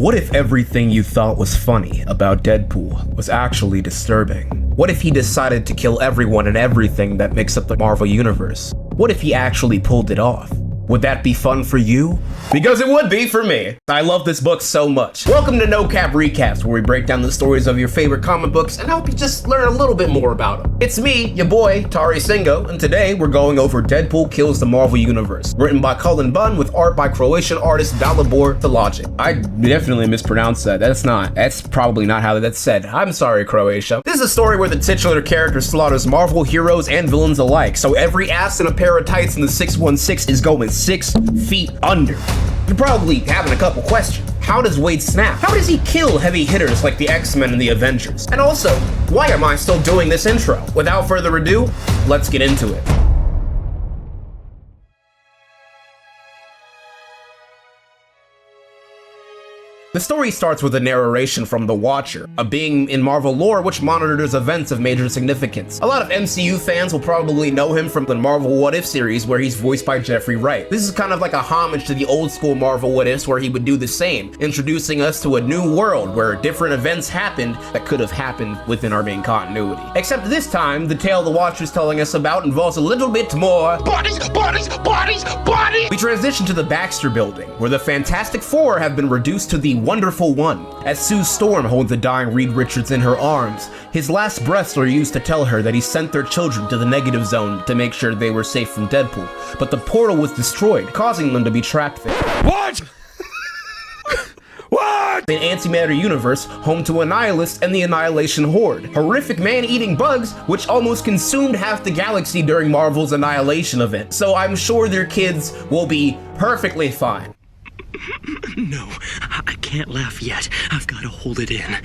What if everything you thought was funny about Deadpool was actually disturbing? What if he decided to kill everyone and everything that makes up the Marvel Universe? What if he actually pulled it off? Would that be fun for you? Because it would be for me. I love this book so much. Welcome to No Cap Recaps, where we break down the stories of your favorite comic books and help you just learn a little bit more about them. It's me, your boy, Tari Singo, and today we're going over Deadpool Kills the Marvel Universe, written by Cullen Bunn with art by Croatian artist Dalibor Tologic. I definitely mispronounced that. That's probably not how that's said. I'm sorry, Croatia. This is a story where the titular character slaughters Marvel heroes and villains alike, so every ass in a pair of tights in the 616 is going 6 feet under. You're probably having a couple questions. How does Wade snap? How does he kill heavy hitters like the X-Men and the Avengers? And also, why am I still doing this intro? Without further ado, let's get into it. The story starts with a narration from the Watcher, a being in Marvel lore which monitors events of major significance. A lot of MCU fans will probably know him from the Marvel What If series, where he's voiced by Jeffrey Wright. This is kind of like a homage to the old school Marvel What Ifs, where he would do the same, introducing us to a new world where different events happened that could have happened within our main continuity. Except this time, the tale the Watcher's telling us about involves a little bit more bodies! We transition to the Baxter Building, where the Fantastic Four have been reduced to the Wonderful One. As Sue Storm holds the dying Reed Richards in her arms, his last breaths are used to tell her that he sent their children to the negative zone to make sure they were safe from Deadpool, but the portal was destroyed, causing them to be trapped there. What? What? An antimatter universe home to Annihilus and the Annihilation Horde, horrific man-eating bugs which almost consumed half the galaxy during Marvel's Annihilation event, so I'm sure their kids will be perfectly fine. No, I can't laugh yet. I've got to hold it in.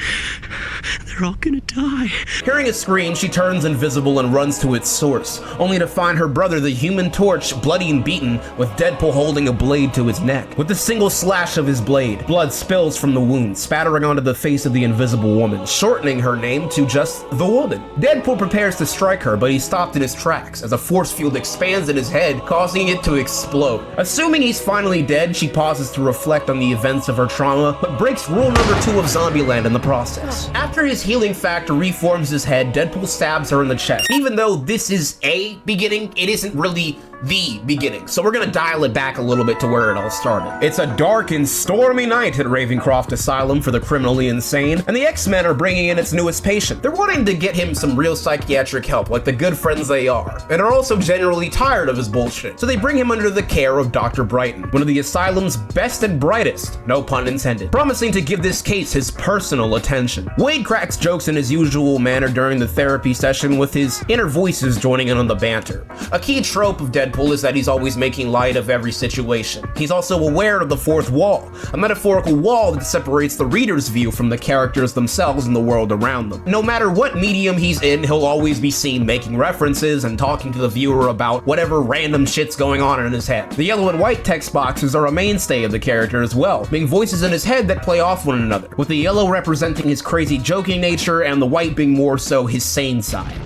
They're all gonna die. Hearing a scream, she turns invisible and runs to its source, only to find her brother, the Human Torch, bloody and beaten, with Deadpool holding a blade to his neck. With a single slash of his blade, blood spills from the wound, spattering onto the face of the Invisible Woman, shortening her name to just the Woman. Deadpool prepares to strike her, but he's stopped in his tracks as a force field expands in his head, causing it to explode. Assuming he's finally dead, she pauses to reflect on the events of her trauma, but breaks rule number 2 of Zombieland in the process. After his healing factor reforms his head, Deadpool stabs her in the chest. Even though this is a beginning, it isn't really the beginning, so we're gonna dial it back a little bit to where it all started. It's a dark and stormy night at Ravencroft Asylum for the criminally insane, and the X-Men are bringing in its newest patient. They're wanting to get him some real psychiatric help, like the good friends they are, and are also generally tired of his bullshit, so they bring him under the care of Dr. Brighton, one of the asylum's best and brightest, no pun intended, promising to give this case his personal attention. Wade cracks jokes in his usual manner during the therapy session, with his inner voices joining in on the banter. A key trope of Deadpool is that he's always making light of every situation. He's also aware of the fourth wall, a metaphorical wall that separates the reader's view from the characters themselves and the world around them. No matter what medium he's in, he'll always be seen making references and talking to the viewer about whatever random shit's going on in his head. The yellow and white text boxes are a mainstay of the character as well, being voices in his head that play off one another, with the yellow representing his crazy joking nature and the white being more so his sane side.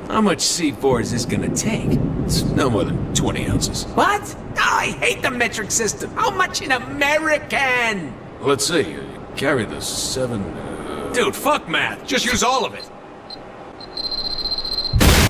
How much C4 is this gonna take? It's no more than 20 ounces. What? Oh, I hate the metric system. How much in American? Let's see, you carry the 7... Dude, fuck math. Just use all of it.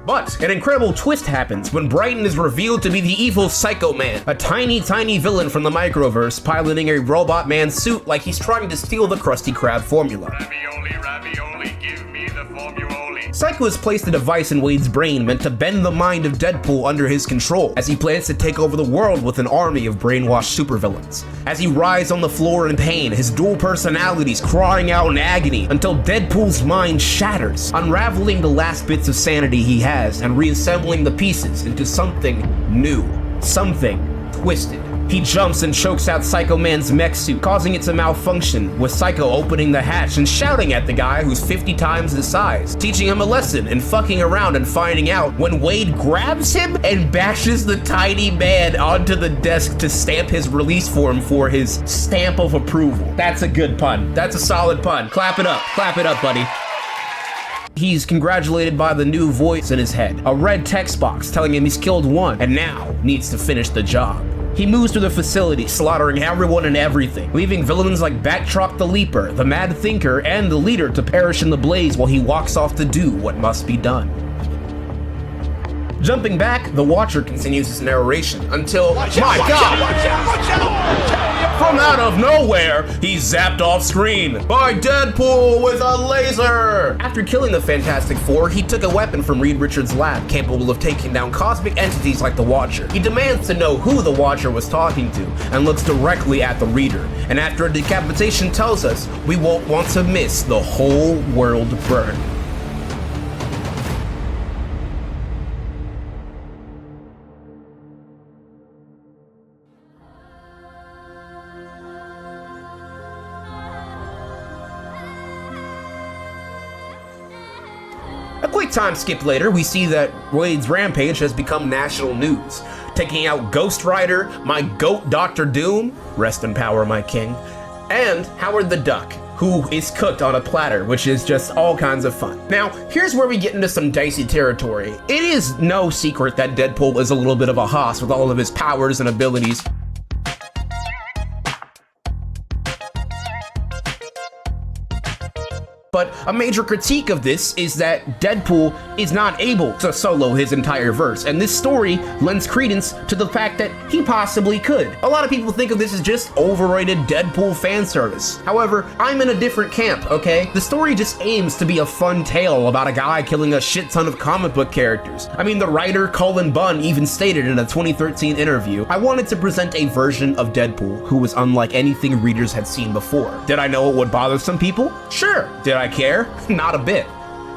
But an incredible twist happens when Brighton is revealed to be the evil Psycho Man, a tiny villain from the Microverse, piloting a robot man suit like he's trying to steal the Krusty Krab formula. Ravioli, give me the formula. Psycho has placed a device in Wade's brain meant to bend the mind of Deadpool under his control, as he plans to take over the world with an army of brainwashed supervillains. As he writhes on the floor in pain, his dual personalities crying out in agony until Deadpool's mind shatters, unraveling the last bits of sanity he has and reassembling the pieces into something new, something twisted. He jumps and chokes out Psycho Man's mech suit, causing it to malfunction, with Psycho opening the hatch and shouting at the guy who's 50 times his size, teaching him a lesson and fucking around and finding out when Wade grabs him and bashes the tiny man onto the desk to stamp his release form for his stamp of approval. That's a good pun. That's a solid pun. Clap it up, buddy. He's congratulated by the new voice in his head, a red text box telling him he's killed one and now needs to finish the job. He moves through the facility, slaughtering everyone and everything, leaving villains like Backtrack the Leaper, the Mad Thinker, and the Leader to perish in the blaze while he walks off to do what must be done. Jumping back, the Watcher continues his narration until, my God! From out of nowhere, he's zapped off screen by Deadpool with a laser! After killing the Fantastic Four, he took a weapon from Reed Richards' lab capable of taking down cosmic entities like the Watcher. He demands to know who the Watcher was talking to and looks directly at the Reader. And after a decapitation tells us, we won't want to miss the whole world burn. A quick time skip later, we see that Wade's rampage has become national news, taking out Ghost Rider, my goat Dr. Doom, rest in power my king, and Howard the Duck, who is cooked on a platter, which is just all kinds of fun. Now, here's where we get into some dicey territory. It is no secret that Deadpool is a little bit of a hoss with all of his powers and abilities. But a major critique of this is that Deadpool is not able to solo his entire verse, and this story lends credence to the fact that he possibly could. A lot of people think of this as just overrated Deadpool fan service. However, I'm in a different camp, okay? The story just aims to be a fun tale about a guy killing a shit ton of comic book characters. I mean, the writer Cullen Bunn even stated in a 2013 interview, "I wanted to present a version of Deadpool who was unlike anything readers had seen before. Did I know it would bother some people? Sure. Did I care? Not a bit.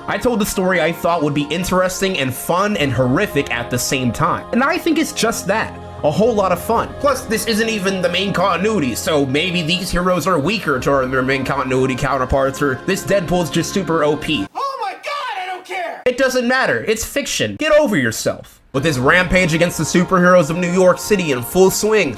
I told the story I thought would be interesting and fun and horrific at the same time. And I think it's just that. A whole lot of fun. Plus, this isn't even the main continuity, so maybe these heroes are weaker to their main continuity counterparts, or this Deadpool's just super OP. Oh my God, I don't care! It doesn't matter. It's fiction. Get over yourself." With his rampage against the superheroes of New York City in full swing,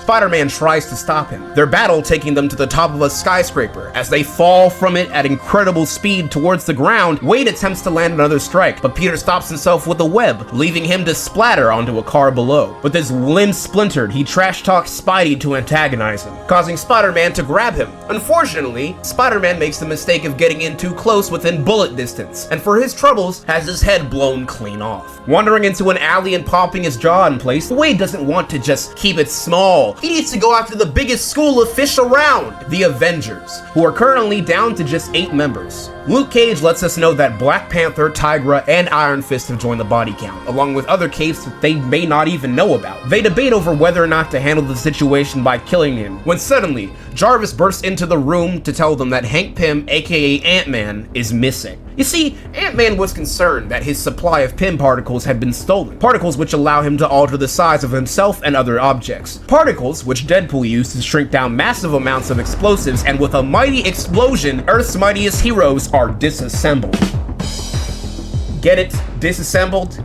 Spider-Man tries to stop him, their battle taking them to the top of a skyscraper. As they fall from it at incredible speed towards the ground, Wade attempts to land another strike, but Peter stops himself with a web, leaving him to splatter onto a car below. With his limbs splintered, he trash-talks Spidey to antagonize him, causing Spider-Man to grab him. Unfortunately, Spider-Man makes the mistake of getting in too close within bullet distance, and for his troubles, has his head blown clean off. Wandering into an alley and popping his jaw in place, Wade doesn't want to just keep it small. He needs to go after the biggest school of fish around, the Avengers, who are currently down to just 8 members. Luke Cage lets us know that Black Panther, Tigra, and Iron Fist have joined the body count, along with other capes that they may not even know about. They debate over whether or not to handle the situation by killing him, when suddenly, Jarvis bursts into the room to tell them that Hank Pym, aka Ant-Man, is missing. You see, Ant-Man was concerned that his supply of Pym particles had been stolen, particles which allow him to alter the size of himself and other objects, particles which Deadpool used to shrink down massive amounts of explosives, and with a mighty explosion, Earth's mightiest heroes are disassembled. Get it? Disassembled?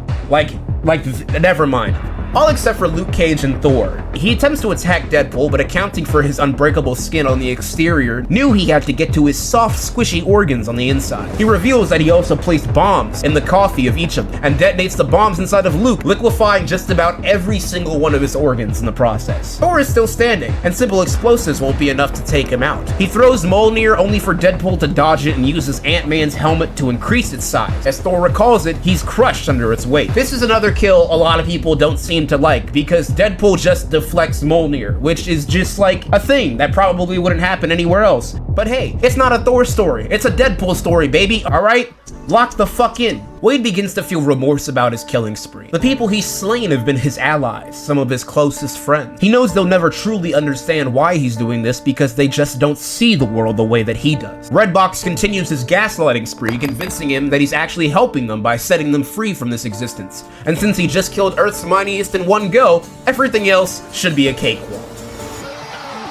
Never mind. All except for Luke Cage and Thor. He attempts to attack Deadpool, but accounting for his unbreakable skin on the exterior, knew he had to get to his soft, squishy organs on the inside. He reveals that he also placed bombs in the coffee of each of them, and detonates the bombs inside of Luke, liquefying just about every single one of his organs in the process. Thor is still standing, and simple explosives won't be enough to take him out. He throws Mjolnir only for Deadpool to dodge it and uses Ant-Man's helmet to increase its size. As Thor recalls it, he's crushed under its weight. This is another kill a lot of people don't seem to like, because Deadpool just deflects Mjolnir, which is just like a thing that probably wouldn't happen anywhere else. But hey, it's not a Thor story, it's a Deadpool story, baby, alright? Lock the fuck in. Wade begins to feel remorse about his killing spree. The people he's slain have been his allies, some of his closest friends. He knows they'll never truly understand why he's doing this because they just don't see the world the way that he does. Redbox continues his gaslighting spree, convincing him that he's actually helping them by setting them free from this existence. And since he just killed Earth's mightiest in one go, everything else should be a cakewalk.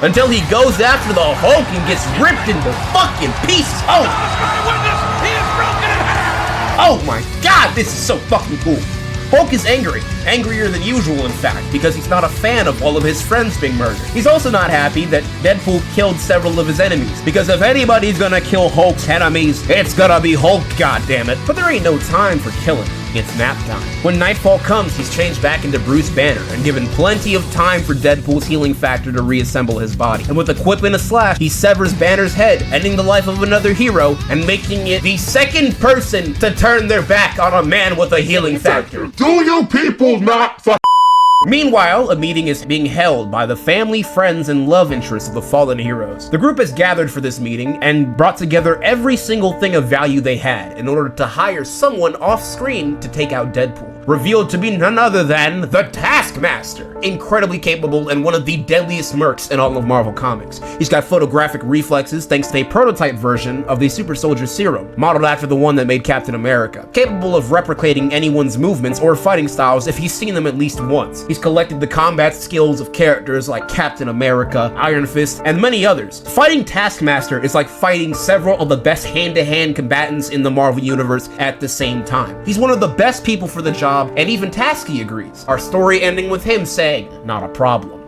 Until he goes after the Hulk and gets ripped into fucking pieces. Oh my god, this is so fucking cool. Hulk is angry, angrier than usual in fact, because he's not a fan of all of his friends being murdered. He's also not happy that Deadpool killed several of his enemies, because if anybody's gonna kill Hulk's enemies, it's gonna be Hulk, goddammit. But there ain't no time for killing. It's nap time. When nightfall comes, he's changed back into Bruce Banner and given plenty of time for Deadpool's healing factor to reassemble his body. And with a quip and a slash, he severs Banner's head, ending the life of another hero and making it the second person to turn their back on a man with a healing factor. Do you people not Meanwhile, a meeting is being held by the family, friends, and love interests of the fallen heroes. The group has gathered for this meeting and brought together every single thing of value they had in order to hire someone off-screen to take out Deadpool. Revealed to be none other than the Taskmaster, incredibly capable and one of the deadliest mercs in all of Marvel Comics. He's got photographic reflexes thanks to a prototype version of the super soldier serum, modeled after the one that made Captain America, capable of replicating anyone's movements or fighting styles if he's seen them at least once. He's collected the combat skills of characters like Captain America, Iron Fist, and many others. Fighting Taskmaster is like fighting several of the best hand-to-hand combatants in the Marvel Universe at the same time. He's one of the best people for the job, and even Tasky agrees. Our story ending with him saying, "Not a problem."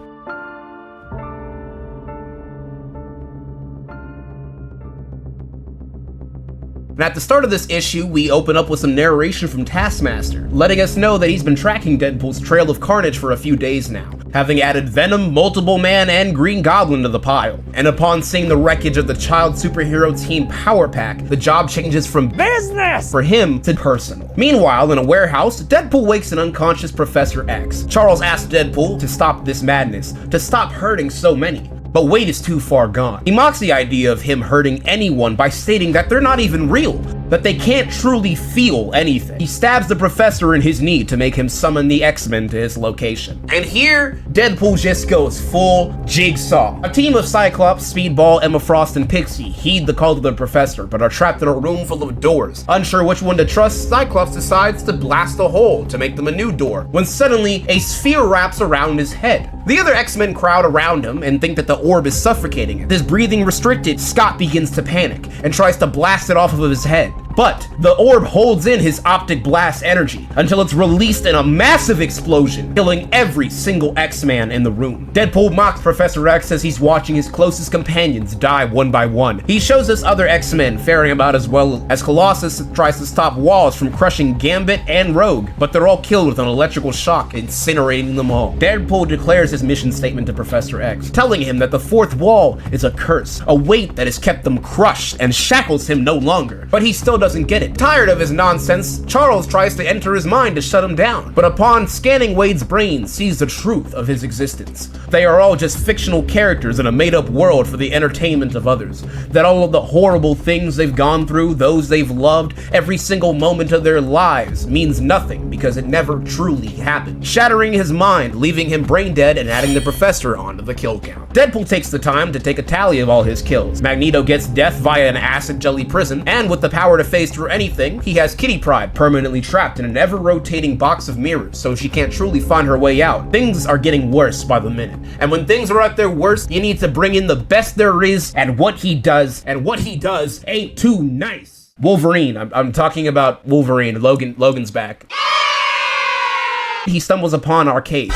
And at the start of this issue, we open up with some narration from Taskmaster, letting us know that he's been tracking Deadpool's trail of carnage for a few days now, having added Venom, Multiple Man, and Green Goblin to the pile. And upon seeing the wreckage of the child superhero team Power Pack, the job changes from business for him to personal. Meanwhile, in a warehouse, Deadpool wakes an unconscious Professor X. Charles asks Deadpool to stop this madness, to stop hurting so many. But Wade is too far gone. He mocks the idea of him hurting anyone by stating that they're not even real, that they can't truly feel anything. He stabs the professor in his knee to make him summon the X-Men to his location. And here, Deadpool just goes full Jigsaw. A team of Cyclops, Speedball, Emma Frost, and Pixie heed the call of the professor, but are trapped in a room full of doors. Unsure which one to trust, Cyclops decides to blast a hole to make them a new door, when suddenly a sphere wraps around his head. The other X-Men crowd around him and think that the orb is suffocating him. With his breathing restricted, Scott begins to panic and tries to blast it off of his head. But the orb holds in his optic blast energy until it's released in a massive explosion, killing every single X-Man in the room. Deadpool mocks Professor X as he's watching his closest companions die one by one. He shows us other X-Men faring about as well as Colossus tries to stop Walls from crushing Gambit and Rogue, but they're all killed with an electrical shock, incinerating them all. Deadpool declares his mission statement to Professor X, telling him that the fourth wall is a curse, a weight that has kept them crushed and shackles him no longer. But he still doesn't get it. Tired of his nonsense, Charles tries to enter his mind to shut him down, but upon scanning Wade's brain, sees the truth of his existence. They are all just fictional characters in a made-up world for the entertainment of others. That all of the horrible things they've gone through, those they've loved, every single moment of their lives means nothing because it never truly happened. Shattering his mind, leaving him brain dead and adding the professor onto the kill count. Deadpool takes the time to take a tally of all his kills. Magneto gets death via an acid jelly prison, and with the power to face through anything, he has Kitty Pryde permanently trapped in an ever-rotating box of mirrors so she can't truly find her way out. Things are getting worse by the minute, and when things are at their worst, you need to bring in the best there is and what he does, and what he does ain't too nice. Wolverine, I'm talking about Wolverine. Logan's back. He stumbles upon Arcade.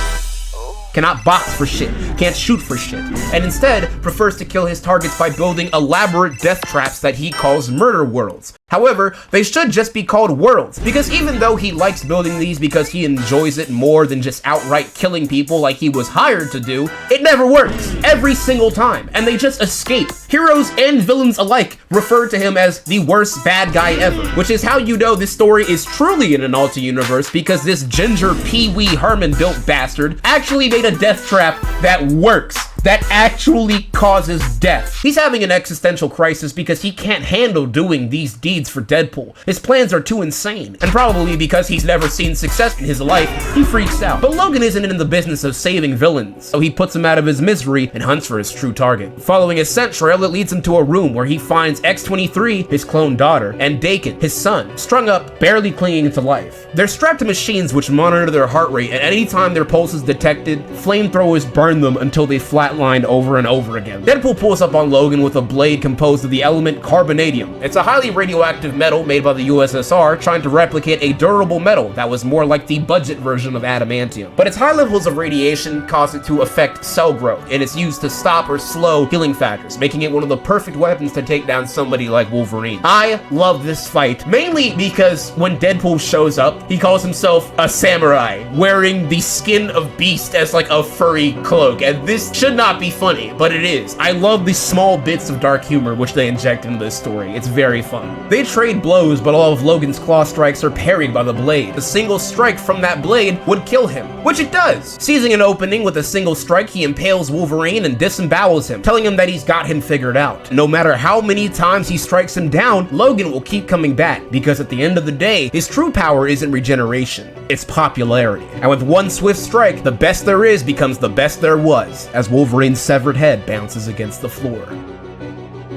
Cannot box for shit, can't shoot for shit, and instead prefers to kill his targets by building elaborate death traps that he calls murder worlds. However, they should just be called worlds, because even though he likes building these because he enjoys it more than just outright killing people like he was hired to do, it never works, every single time, and they just escape. Heroes and villains alike refer to him as the worst bad guy ever, which is how you know this story is truly in an Alta universe, because this ginger Pee Wee Herman built bastard actually made a death trap that works, that actually causes death. He's having an existential crisis because he can't handle doing these deeds for Deadpool. His plans are too insane, and probably because he's never seen success in his life, he freaks out. But Logan isn't in the business of saving villains, so he puts him out of his misery and hunts for his true target. Following his scent trail, it leads him to a room where he finds X-23, his clone daughter, and Dakin, his son, strung up, barely clinging to life. They're strapped to machines which monitor their heart rate, and anytime their pulse is detected, flamethrowers burn them until they flatline line over and over again. Deadpool pulls up on Logan with a blade composed of the element carbonadium. It's a highly radioactive metal made by the USSR, trying to replicate a durable metal that was more like the budget version of adamantium. But its high levels of radiation cause it to affect cell growth, and it's used to stop or slow healing factors, making it one of the perfect weapons to take down somebody like Wolverine. I love this fight, mainly because when Deadpool shows up, he calls himself a samurai, wearing the skin of beast as like a furry cloak, and this should not be funny, but it is. I love the small bits of dark humor which they inject into this story. It's very fun. They trade blows, but all of Logan's claw strikes are parried by the blade. A single strike from that blade would kill him, which it does. Seizing an opening with a single strike, he impales Wolverine and disembowels him, telling him that he's got him figured out. No matter how many times he strikes him down, Logan will keep coming back, because at the end of the day, his true power isn't regeneration, it's popularity. And with one swift strike, the best there is becomes the best there was, as Wolverine's severed head bounces against the floor.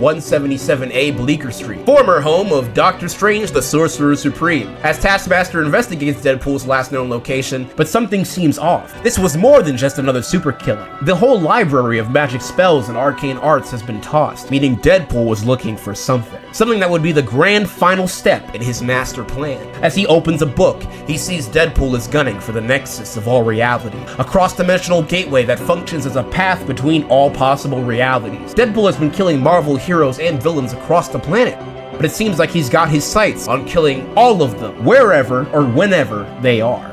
177A Bleecker Street, former home of Doctor Strange the Sorcerer Supreme, as Taskmaster investigates Deadpool's last known location, but something seems off. This was more than just another super killing. The whole library of magic spells and arcane arts has been tossed, meaning Deadpool was looking for something that would be the grand final step in his master plan. As he opens a book, he sees Deadpool is gunning for the nexus of all reality, a cross-dimensional gateway that functions as a path between all possible realities. Deadpool has been killing Marvel heroes and villains across the planet, but it seems like he's got his sights on killing all of them, wherever or whenever they are.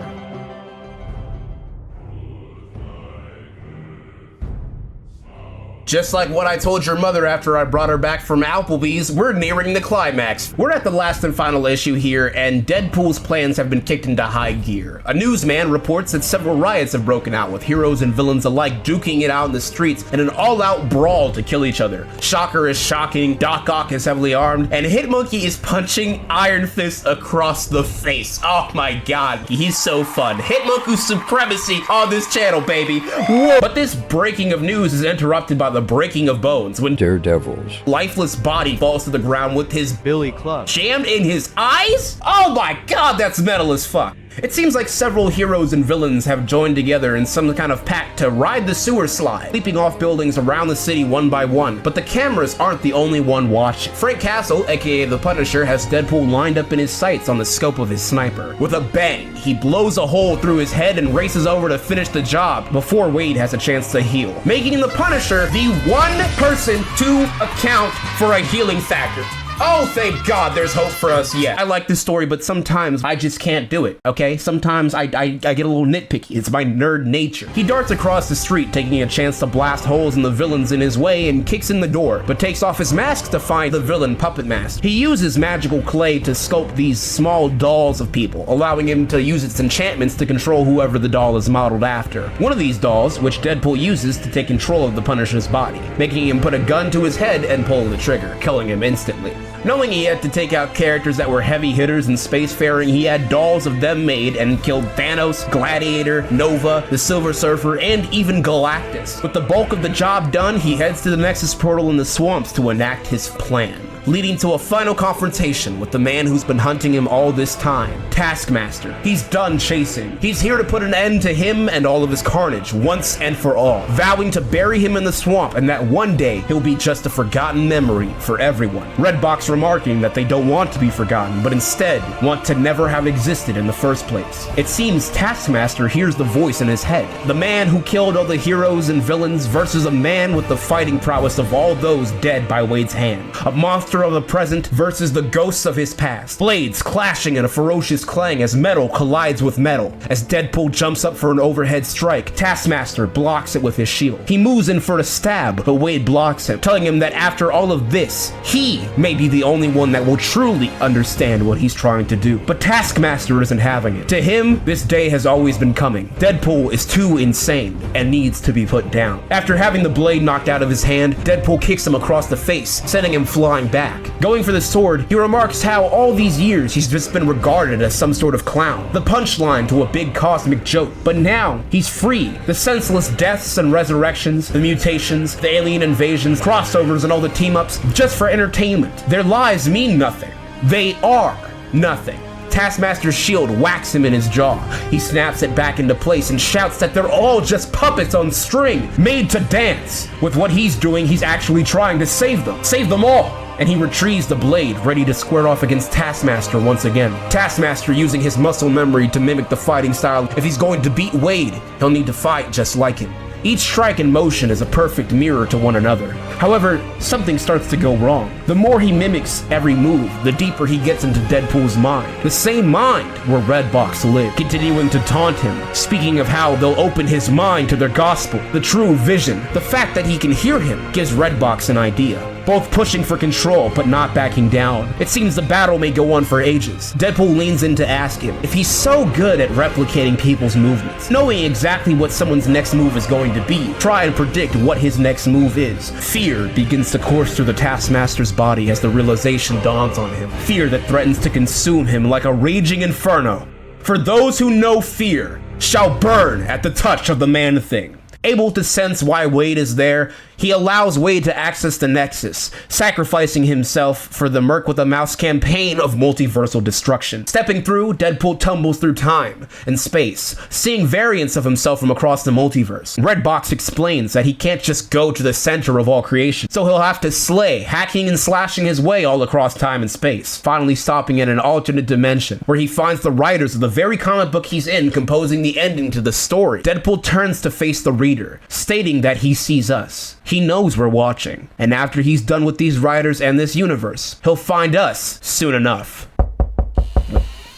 Just like what I told your mother after I brought her back from Applebee's, we're nearing the climax. We're at the last and final issue here, and Deadpool's plans have been kicked into high gear. A newsman reports that several riots have broken out, with heroes and villains alike duking it out in the streets in an all-out brawl to kill each other. Shocker is shocking, Doc Ock is heavily armed, and Hitmonkey is punching Iron Fist across the face. Oh my god, he's so fun. Hitmonkey supremacy on this channel, baby. Whoa. But this breaking of news is interrupted by the breaking of bones when Daredevil's lifeless body falls to the ground with his Billy Club jammed in his eyes? Oh my god, that's metal as fuck. It seems like several heroes and villains have joined together in some kind of pact to ride the sewer slide, leaping off buildings around the city one by one. But the cameras aren't the only one watching. Frank Castle, aka the Punisher, has Deadpool lined up in his sights on the scope of his sniper. With a bang, he blows a hole through his head and races over to finish the job before Wade has a chance to heal, making the Punisher the one person to account for a healing factor. Oh, thank God there's hope for us yet. I like this story, but sometimes I just can't do it, okay? Sometimes I get a little nitpicky. It's my nerd nature. He darts across the street, taking a chance to blast holes in the villains in his way and kicks in the door, but takes off his mask to find the villain puppet mask. He uses magical clay to sculpt these small dolls of people, allowing him to use its enchantments to control whoever the doll is modeled after. One of these dolls, which Deadpool uses to take control of the Punisher's body, making him put a gun to his head and pull the trigger, killing him instantly. Knowing he had to take out characters that were heavy hitters and spacefaring, he had dolls of them made and killed Thanos, Gladiator, Nova, the Silver Surfer, and even Galactus. With the bulk of the job done, he heads to the Nexus portal in the swamps to enact his plan, leading to a final confrontation with the man who's been hunting him all this time, Taskmaster. He's done chasing. He's here to put an end to him and all of his carnage once and for all, vowing to bury him in the swamp and that one day he'll be just a forgotten memory for everyone. Redbox remarking that they don't want to be forgotten, but instead want to never have existed in the first place. It seems Taskmaster hears the voice in his head, the man who killed all the heroes and villains versus a man with the fighting prowess of all those dead by Wade's hand. A monster of the present versus the ghosts of his past. Blades clashing in a ferocious clang as metal collides with metal. As Deadpool jumps up for an overhead strike, Taskmaster blocks it with his shield. He moves in for a stab, but Wade blocks him, telling him that after all of this, he may be the only one that will truly understand what he's trying to do. But Taskmaster isn't having it. To him, this day has always been coming. Deadpool is too insane and needs to be put down. After having the blade knocked out of his hand, Deadpool kicks him across the face, sending him flying back. Going for the sword, he remarks how all these years he's just been regarded as some sort of clown, the punchline to a big cosmic joke. But now, he's free. The senseless deaths and resurrections, the mutations, the alien invasions, crossovers, and all the team-ups, just for entertainment. Their lives mean nothing. They are nothing. Taskmaster's shield whacks him in his jaw. He snaps it back into place and shouts that they're all just puppets on string, made to dance. With what he's doing, he's actually trying to save them all. And he retrieves the blade, ready to square off against Taskmaster once again. Taskmaster using his muscle memory to mimic the fighting style. If he's going to beat Wade, he'll need to fight just like him. Each strike and motion is a perfect mirror to one another. However, something starts to go wrong. The more he mimics every move, the deeper he gets into Deadpool's mind. The same mind where Redbox lived, continuing to taunt him, speaking of how they'll open his mind to their gospel, the true vision. The fact that he can hear him gives Redbox an idea. Both pushing for control, but not backing down. It seems the battle may go on for ages. Deadpool leans in to ask him if he's so good at replicating people's movements, knowing exactly what someone's next move is going to be. Try and predict what his next move is. Fear begins to course through the Taskmaster's body as the realization dawns on him. Fear that threatens to consume him like a raging inferno. For those who know fear shall burn at the touch of the Man-Thing. Able to sense why Wade is there, he allows Wade to access the Nexus, sacrificing himself for the Merc with a Mouse campaign of multiversal destruction. Stepping through, Deadpool tumbles through time and space, seeing variants of himself from across the multiverse. Redbox explains that he can't just go to the center of all creation, so he'll have to slay, hacking and slashing his way all across time and space, finally stopping in an alternate dimension, where he finds the writers of the very comic book he's in composing the ending to the story. Deadpool turns to face the reader, stating that he sees us. He knows we're watching, and after he's done with these writers and this universe, he'll find us soon enough.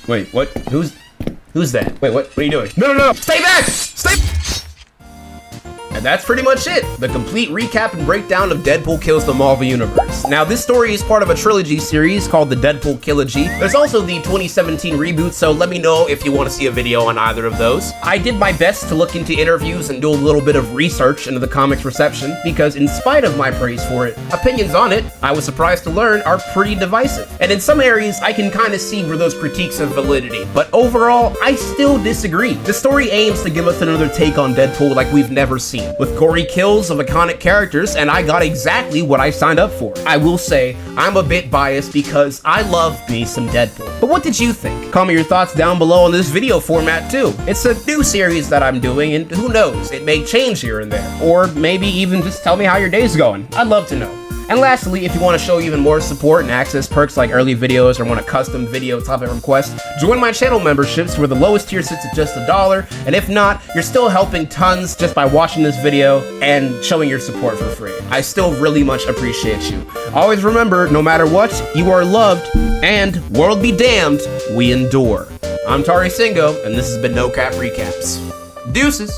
Wait, what? Who's that? Wait, what are you doing? No! Stay back! Stay! And that's pretty much it. The complete recap and breakdown of Deadpool Kills the Marvel Universe. Now, this story is part of a trilogy series called the Deadpool Kilogy. There's also the 2017 reboot, so let me know if you want to see a video on either of those. I did my best to look into interviews and do a little bit of research into the comic's reception, because in spite of my praise for it, opinions on it, I was surprised to learn, are pretty divisive. And in some areas, I can kind of see where those critiques have validity, but overall, I still disagree. The story aims to give us another take on Deadpool like we've never seen, with gory kills of iconic characters, and I got exactly what I signed up for. I will say, I'm a bit biased because I love me some Deadpool. But what did you think? Comment your thoughts down below on this video format too. It's a new series that I'm doing, and who knows, it may change here and there. Or maybe even just tell me how your day's going. I'd love to know. And lastly, if you want to show even more support and access perks like early videos or want a custom video topic request, join my channel memberships where the lowest tier sits at just $1, and if not, you're still helping tons just by watching this video and showing your support for free. I still really much appreciate you. Always remember, no matter what, you are loved, and world be damned, we endure. I'm Tari Singo, and this has been No Cap Recaps. Deuces.